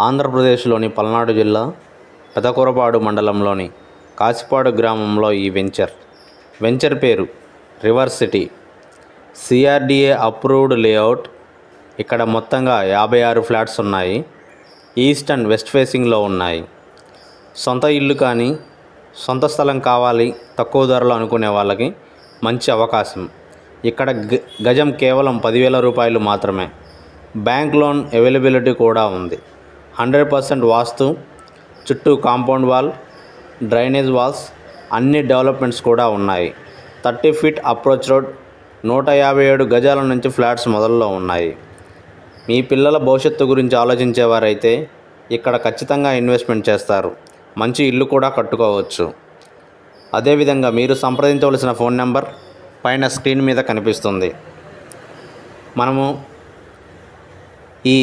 ఆంధ్రప్రదేశ్లోని పల్నాడు జిల్లా పెదకూరపాడు మండలంలోని కాసిపాడు గ్రామంలో ఈ వెంచర్ పేరు river city. CRDA approved layout. ఇక్కడ మొత్తంగా 56 ఫ్లాట్స్ ఉన్నాయి. ఈస్ట్ అండ్ వెస్ట్ ఫేసింగ్లో ఉన్నాయి. సొంత ఇల్లు కానీ సొంత స్థలం కావాలి తక్కువ ధరలో అనుకునే వాళ్ళకి మంచి అవకాశం. ఇక్కడ గజం కేవలం 10,000 రూపాయలు మాత్రమే. బ్యాంక్ లోన్ అవైలబిలిటీ కూడా ఉంది. 100% వాస్తు, చుట్టూ కాంపౌండ్ వాల్, డ్రైనేజ్ వాల్స్, అన్ని డెవలప్మెంట్స్ కూడా ఉన్నాయి. 30 ఫీట్ అప్రోచ్ రోడ్, 157 గజాల నుంచి ఫ్లాట్స్ మొదల్లో ఉన్నాయి. మీ పిల్లల భవిష్యత్తు గురించి ఆలోచించేవారైతే ఇక్కడ ఖచ్చితంగా ఇన్వెస్ట్మెంట్ చేస్తారు. మంచి ఇల్లు కూడా కట్టుకోవచ్చు. అదేవిధంగా మీరు సంప్రదించవలసిన ఫోన్ నెంబర్ పైన స్క్రీన్ మీద కనిపిస్తుంది. మనము ఈ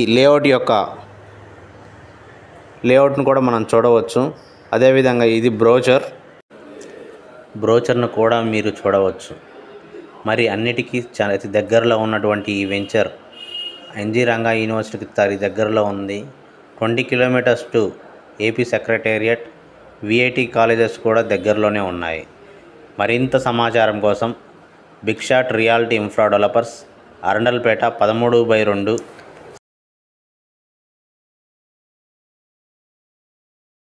లేఅవుట్ను కూడా మనం చూడవచ్చు. అదేవిధంగా ఇది బ్రోచర్ను కూడా మీరు చూడవచ్చు. మరి అన్నిటికీ అతి దగ్గరలో ఉన్నటువంటి ఈ వెంచర్ ఎన్జీ రంగా యూనివర్సిటీకి దగ్గరలో ఉంది. 20 kilometres to AP secretariat, VIT colleges కూడా దగ్గరలోనే ఉన్నాయి. మరింత సమాచారం కోసం big shot reality infra developers, Arundelpet 13/2